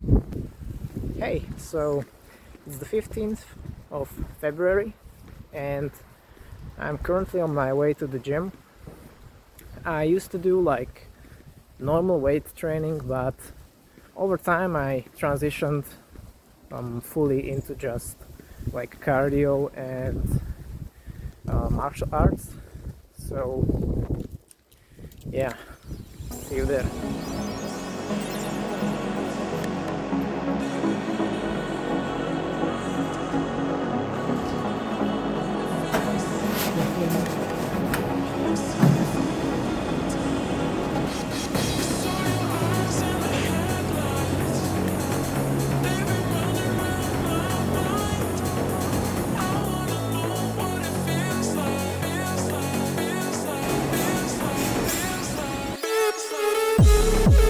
Hey, so it's the 15th of February and I'm currently on my way to the gym. I used to do like normal weight training, but over time I transitioned fully into just like cardio and martial arts. So, yeah, see you there. Feels like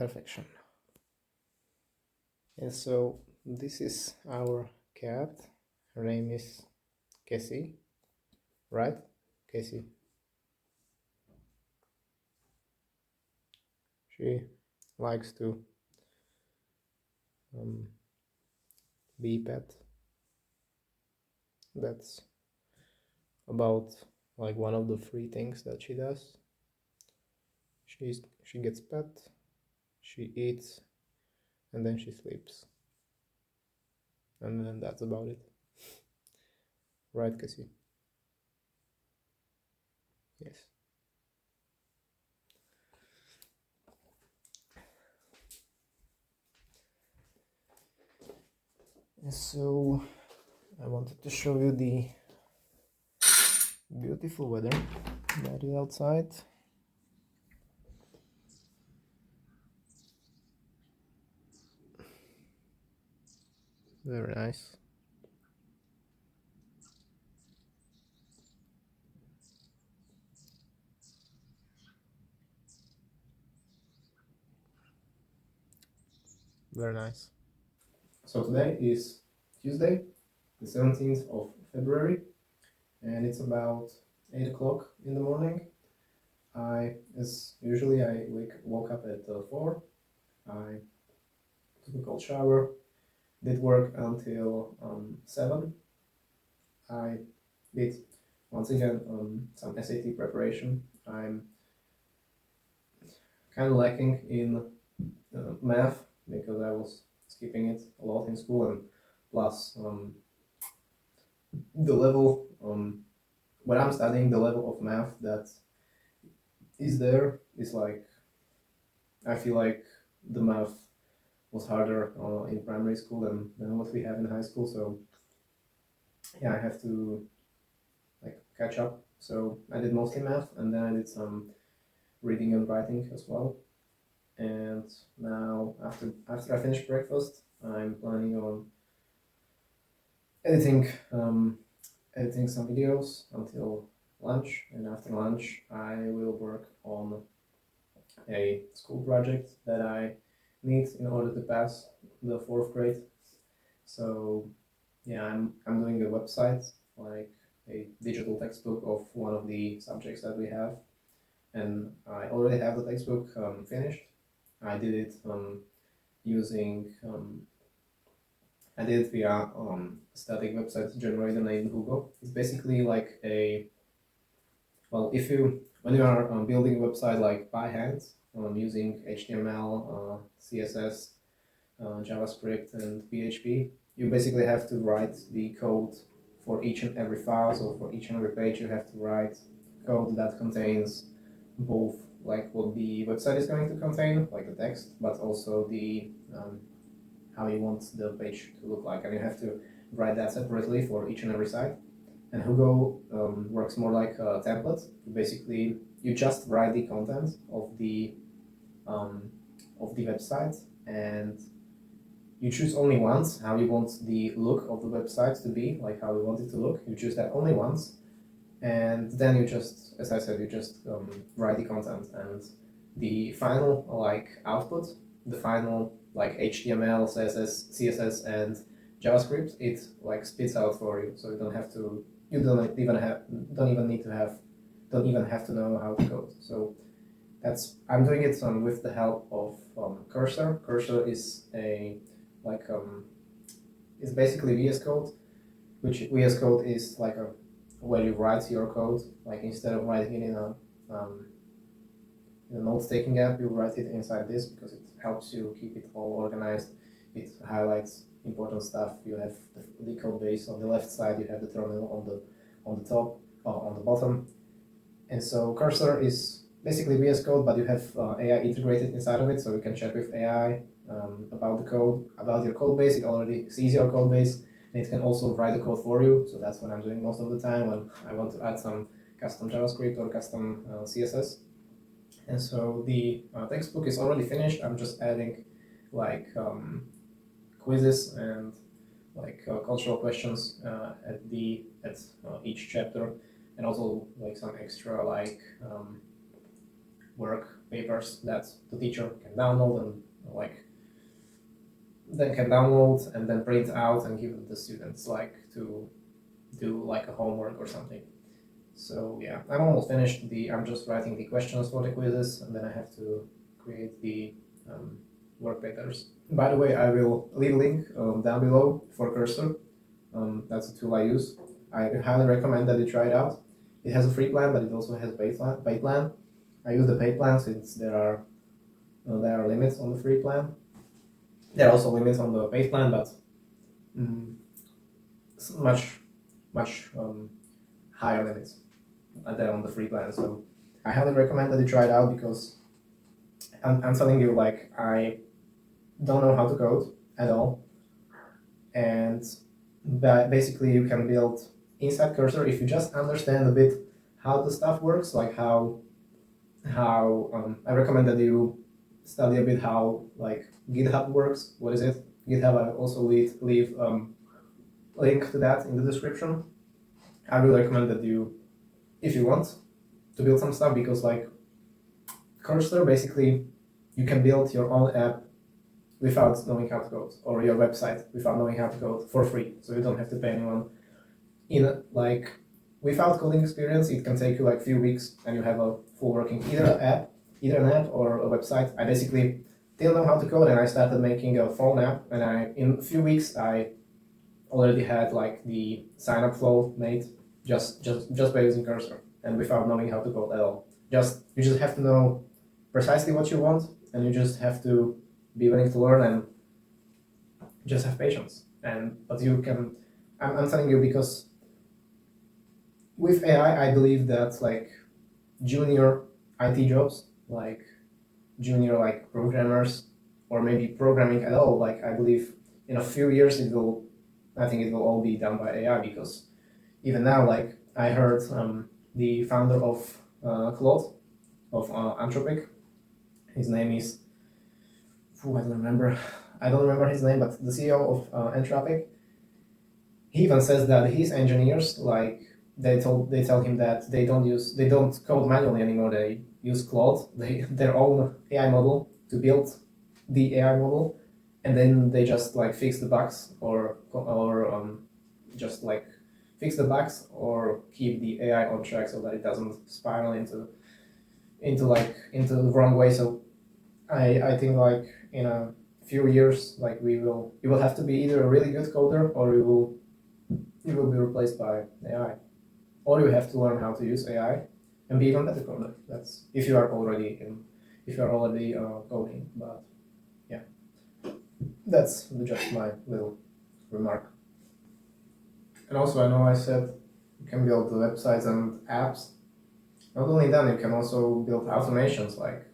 perfection. And so this is our cat. Her name is Cassie, right? Cassie. She likes to be pet. That's about like one of the three things that she does. She gets pet, she eats, and then she sleeps. And then that's about it. Right, Cassie? Yes. And so I wanted to show you the beautiful weather that is outside. Very nice. Very nice. So today is Tuesday, the 17th of February, and it's about 8 o'clock in the morning. As usually, I woke up at 4. I took a cold shower, did work until 7. I did once again some SAT preparation. I'm kind of lacking in math because I was skipping it a lot in school, and plus the level when I'm studying, the level of math that is there is like, I feel like the math was harder in primary school than what we have in high school. So yeah, I have to like catch up. So I did mostly math, and then I did some reading and writing as well. And now after I finish breakfast, I'm planning on editing editing some videos until lunch, and after lunch I will work on a school project that I need in order to pass the 4th grade. So yeah, I'm doing a website, like a digital textbook of one of the subjects that we have, and I already have the textbook finished. I did it using I did it via static website generator named Hugo. It's basically like a, well, when you are building a website like by hand using HTML, CSS, JavaScript, and PHP, you basically have to write the code for each and every file. So for each and every page, you have to write code that contains both like what the website is going to contain, like the text, but also the how you want the page to look like, and you have to write that separately for each and every site. And Hugo works more like a template. Basically, you just write the content of the website, and you choose only once how you want the look of the website to be, like how you want it to look. You choose that only once, and then you just, as I said, you just write the content, and the final like output, the final like HTML, CSS, and JavaScript, it like spits out for you. So you don't have to, you don't even need to have, don't even have to know how to code. So I'm doing it with the help of Cursor. Cursor is a like it's basically VS Code, which VS Code is like a where you write your code, like instead of writing it in a note-taking app, you write it inside this because it helps you keep it all organized. It highlights important stuff. You have the code base on the left side. You have the terminal on the top or on the bottom. And so Cursor is basically VS Code, but you have AI integrated inside of it, so you can chat with AI about the code, about your code base. It already sees your code base, and it can also write the code for you. So that's what I'm doing most of the time when I want to add some custom JavaScript or custom CSS. And so the textbook is already finished. I'm just adding like quizzes and like cultural questions at each chapter, and also like some extra like work papers that the teacher can download and then print out and give the students to do like a homework or something. So yeah, I'm almost finished. I'm just writing the questions for the quizzes, and then I have to create the work papers. By the way, I will leave a link down below for Cursor. That's a tool I use. I highly recommend that you try it out. It has a free plan, but it also has a paid plan. I use the paid plan since there are limits on the free plan. There are also limits on the paid plan, but much higher limits than on the free plan. So I highly recommend that you try it out because I'm telling you, like, I don't know how to code at all, and basically you can build inside Cursor if you just understand a bit how the stuff works, like how I recommend that you study a bit how like GitHub works. What is it? GitHub, I also leave link to that in the description. I really recommend that you, if you want to build some stuff, because like Cursor, basically you can build your own app without knowing how to code, or your website without knowing how to code for free. So you don't have to pay anyone. Without coding experience, it can take you like a few weeks and you have a full working either an app or a website. I basically didn't know how to code and I started making a phone app, and in a few weeks I already had like the sign up flow made just by using Cursor and without knowing how to code at all. You just have to know precisely what you want, and you just have to be willing to learn and just have patience. But you can, I'm telling you, because with AI, I believe that like junior IT jobs, like junior like programmers, or maybe programming at all, like I believe in a few years I think it will all be done by AI, because even now, like I heard the founder of Claude, of Anthropic, his name is, I don't remember his name, but the CEO of Anthropic, he even says that his engineers, like they tell him that they don't code manually anymore. They use Claude, their own AI model, to build the AI model, and then they just like fix the bugs or just like fix the bugs or keep the AI on track so that it doesn't spiral into the wrong way. So I think like in a few years, like you will have to be either a really good coder or you will be replaced by AI, or you have to learn how to use AI and be even better coder. That's if you are already coding. But yeah, that's just my little remark. And also, I know I said you can build websites and apps. Not only that, you can also build automations, like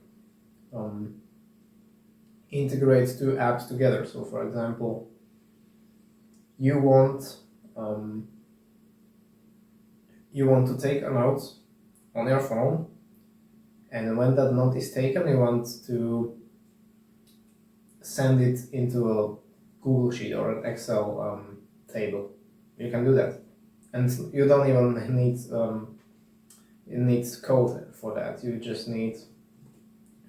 integrate two apps together. So, for example, you want to take a note on your phone, and when that note is taken, you want to send it into a Google Sheet or an Excel table. You can do that, and you don't even need code for that. You just need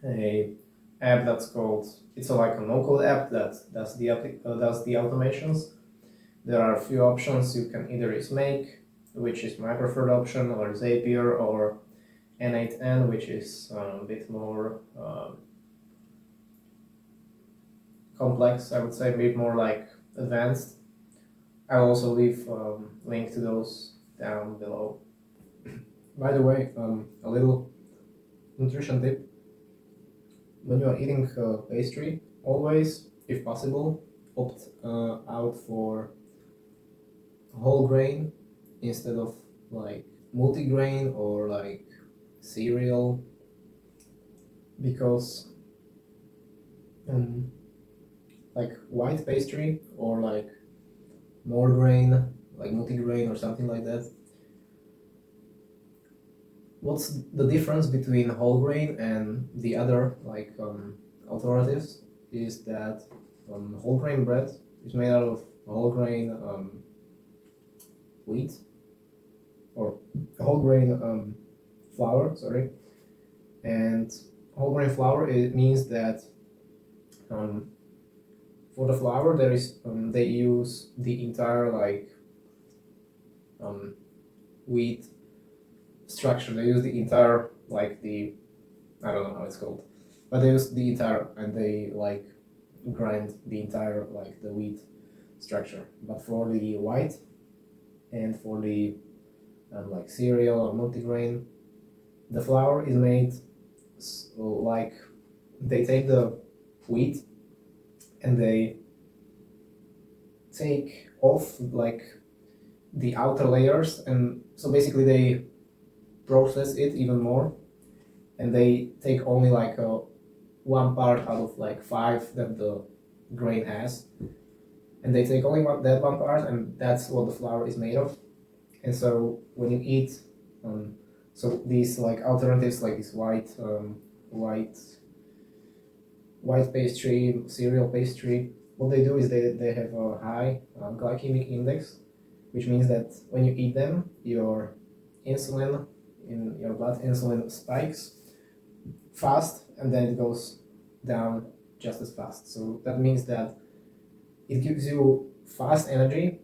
a app that's called, like a no-code app that does the automations. There are a few options. You can either use Make, which is my preferred option, or Zapier, or N8N, which is a bit more complex, I would say, a bit more like advanced. I'll also leave link to those down below. By the way, a little nutrition tip. When you are eating pastry, always, if possible, opt out for whole grain instead of like multigrain or like cereal, because like white pastry or like more grain, like multigrain or something like that. What's the difference between whole grain and the other like alternatives is that whole grain bread is made out of whole grain wheat, or whole grain flour, sorry, And whole grain flour, it means that for the flour there is they use the entire like wheat structure. They use the entire like the I don't know how it's called, but they use the entire and they like grind the entire like the wheat structure. But for the white and for the like cereal or multigrain, the flour is made like they take the wheat and they take off like the outer layers, and so basically they process it even more, and they take only like one part out of like five that the grain has, and they take only that one part, and that's what the flour is made of. And so when you eat, so these like alternatives like this white white pastry, cereal pastry, what they do is they have a high glycemic index, which means that when you eat them, your insulin in your blood, insulin spikes fast and then it goes down just as fast. So that means that it gives you fast energy,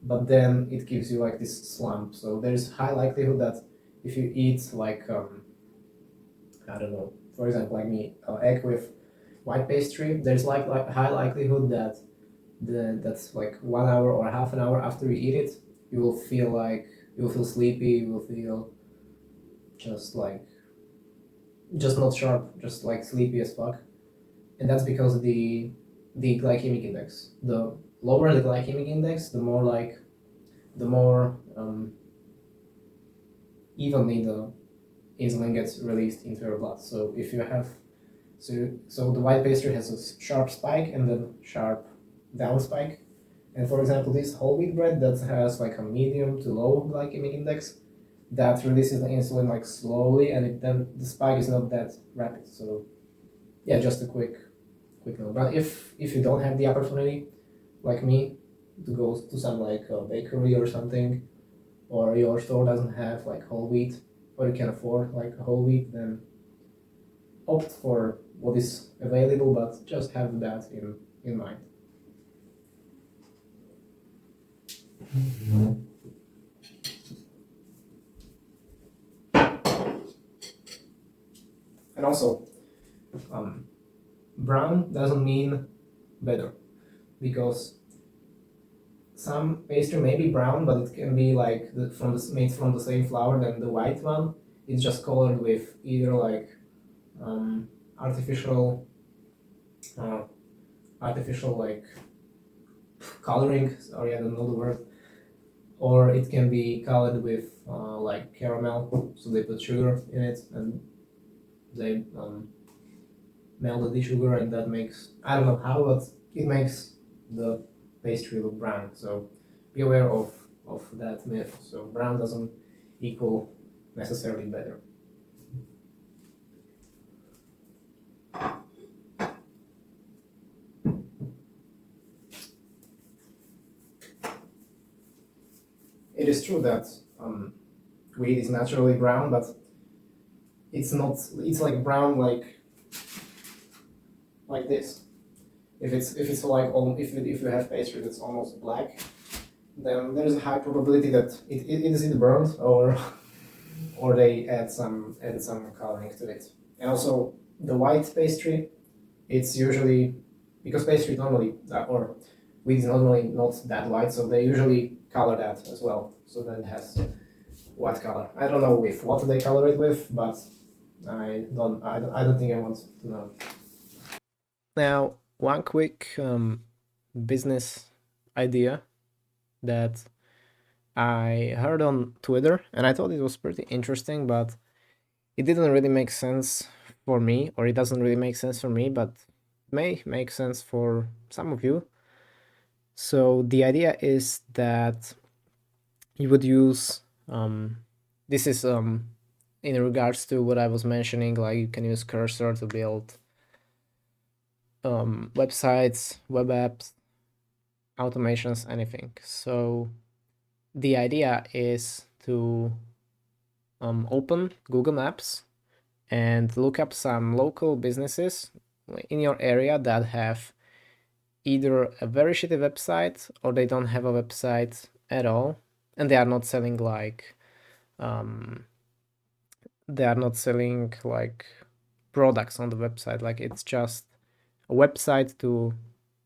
but then it gives you like this slump. So there's high likelihood that if you eat like I don't know, for example, like me, egg with white pastry, there's like high likelihood that that's like 1 hour or half an hour after you eat it, you will feel like you will feel sleepy, you will feel just like just not sharp, just like sleepy as fuck, and that's because the glycemic index. The lower the glycemic index, the more like the more evenly the insulin gets released into your blood. So if you have so the white pastry has a sharp spike and then sharp down spike. And for example, this whole wheat bread that has like a medium to low glycemic index, that releases the insulin like slowly, and then the spike is not that rapid. So yeah, just a quick note. But if you don't have the opportunity, like me, to go to some like a bakery or something, or your store doesn't have like whole wheat, or you can afford like whole wheat, then opt for what is available, but just have that in mind. And also, brown doesn't mean better, because some pastry may be brown, but it can be like made from the same flour than the white one. It's just colored with either like artificial uh, artificial like coloring. Sorry, I don't know the word. Or it can be colored with like caramel. So they put sugar in it and they melted the sugar, and that makes, I don't know how, but it makes the pastry look brown. So be aware of that myth. So brown doesn't equal necessarily better. It is true that wheat is naturally brown, but it's not. It's like brown like this. If it's like if you have pastry that's almost black, then there is a high probability that it is either burnt or they add some coloring to it. And also the white pastry, it's usually because pastry normally or wheat is normally not that white, so they usually color that as well, so that it has white color. I don't know with what they color it with, but I don't think I want to know. Now, one quick business idea that I heard on Twitter, and I thought it was pretty interesting, but it didn't really make sense for me, or it doesn't really make sense for me, but may make sense for some of you. So the idea is that you would use this is in regards to what I was mentioning, like you can use Cursor to build websites, web apps, automations, anything. So the idea is to open Google Maps and look up some local businesses in your area that have either a very shitty website or they don't have a website at all, and they are not selling um, like products on the website. Like it's just a website to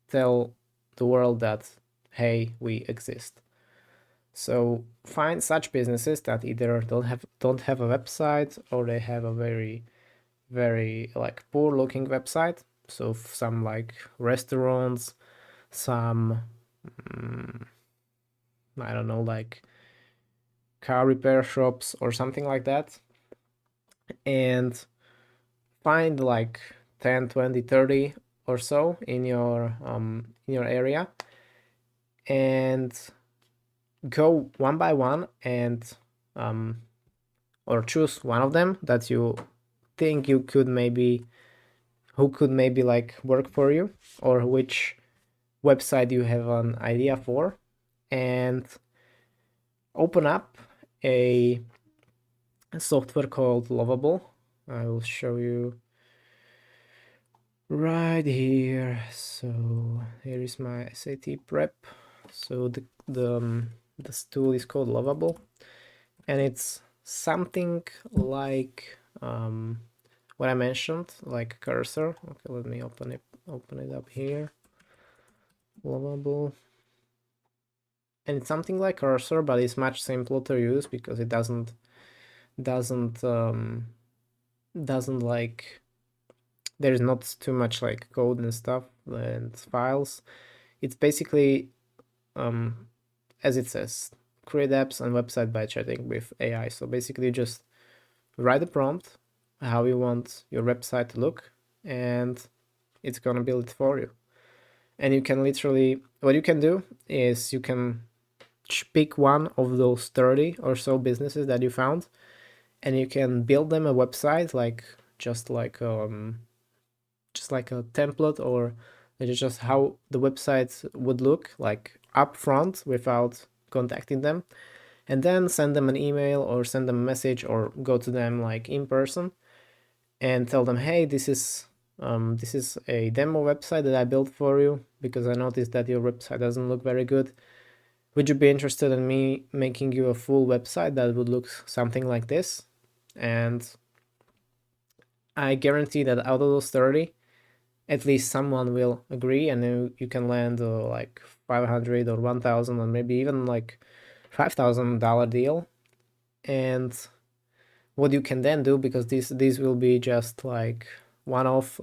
tell the world that hey, we exist. So find such businesses that either don't have a website or they have a very like poor looking website. So some like restaurants, some I don't know, like car repair shops or something like that, and find like 10, 20, 30 or so in your area, and go one by one and or choose one of them that you think who could maybe like work for you, or which website you have an idea for, and open up a software called Lovable. I will show you right here. So here is my SAT prep. So this tool is called Lovable, and it's something like what I mentioned, like cursor. Okay, let me open it up here. Lovable. And it's something like cursor, but it's much simpler to use because it doesn't like, there's not too much like code and stuff and files. It's basically as it says, create apps and website by chatting with AI. So basically you just write a prompt how you want your website to look, and it's gonna build it for you. And you can literally, what you can do is you can pick one of those 30 or so businesses that you found, and you can build them a website, like just like a template, or just how the website would look like up front without contacting them, and then send them an email or send them a message or go to them like in person and tell them, hey, this is a demo website that I built for you because I noticed that your website doesn't look very good. Would you be interested in me making you a full website that would look something like this? And I guarantee that out of those 30, at least someone will agree, and then you can land like 500 or 1,000 or maybe even like $5,000 deal. And what you can then do, because these will be just like one-off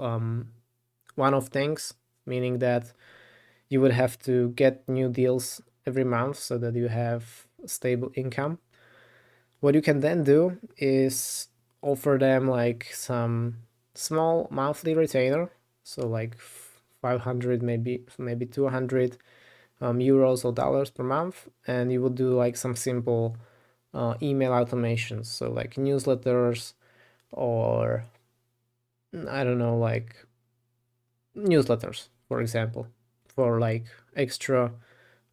things, meaning that you would have to get new deals every month so that you have stable income. What you can then do is offer them like some small monthly retainer, so like 500, maybe 200 euros or dollars per month, and you would do like some simple email automations, so like newsletters, or I don't know, like newsletters, for example, for like extra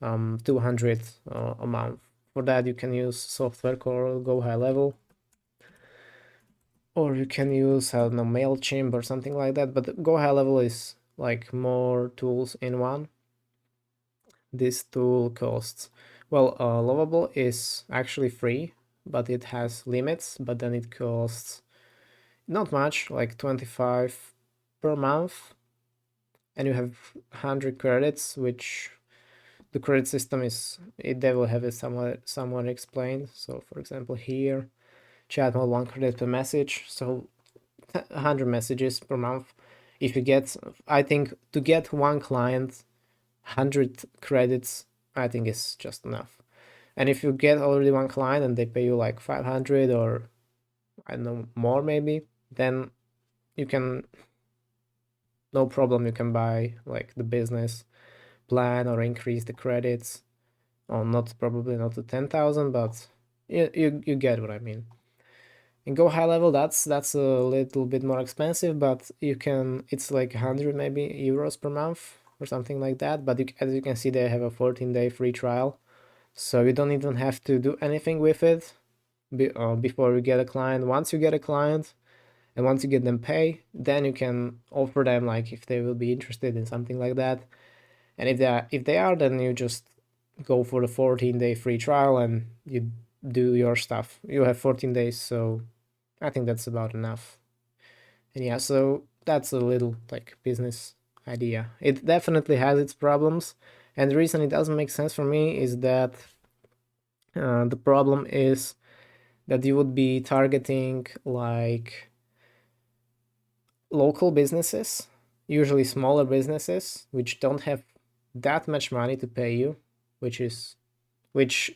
200 a month. For that, you can use software called Go High Level, or you can use, I don't know, MailChimp or something like that. But Go High Level is like more tools in one. This tool costs, well, Lovable is actually free, but it has limits. But then it costs not much, like 25 per month, and you have 100 credits, which the credit system is, they will have it somewhat explained. So for example here, chat mode 1 credit per message, so 100 messages per month. If you get, I think to get one client, 100 credits I think is just enough. And if you get already one client and they pay you like 500 or I don't know, more maybe, then you can, no problem, you can buy like the business plan or increase the credits, or probably not to 10,000, but you get what I mean. And Go High Level, that's a little bit more expensive, but you can, it's like 100 maybe euros per month or something like that. But as you can see, they have a 14-day free trial, so you don't even have to do anything with it before you get a client. Once you get a client, And once you get them pay, then you can offer them like if they will be interested in something like that. And if they are, then you just go for the 14-day free trial and you do your stuff. You have 14 days, so I think that's about enough. And yeah, so that's a little like business idea. It definitely has its problems, and the reason it doesn't make sense for me is that the problem is that you would be targeting like local businesses, usually smaller businesses, which don't have that much money to pay you, which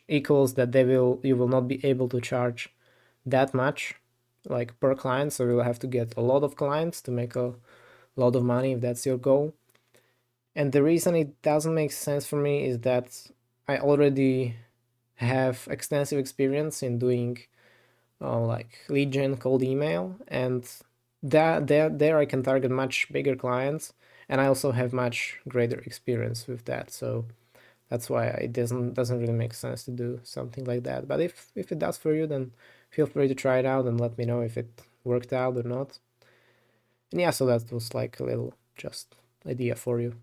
equals that you will not be able to charge that much like per client, so you'll have to get a lot of clients to make a lot of money if that's your goal. And the reason it doesn't make sense for me is that I already have extensive experience in doing like lead gen, cold email, and there I can target much bigger clients, and I also have much greater experience with that. So that's why it doesn't really make sense to do something like that. But if it does for you, then feel free to try it out and let me know if it worked out or not. And yeah, so that was like a little just idea for you.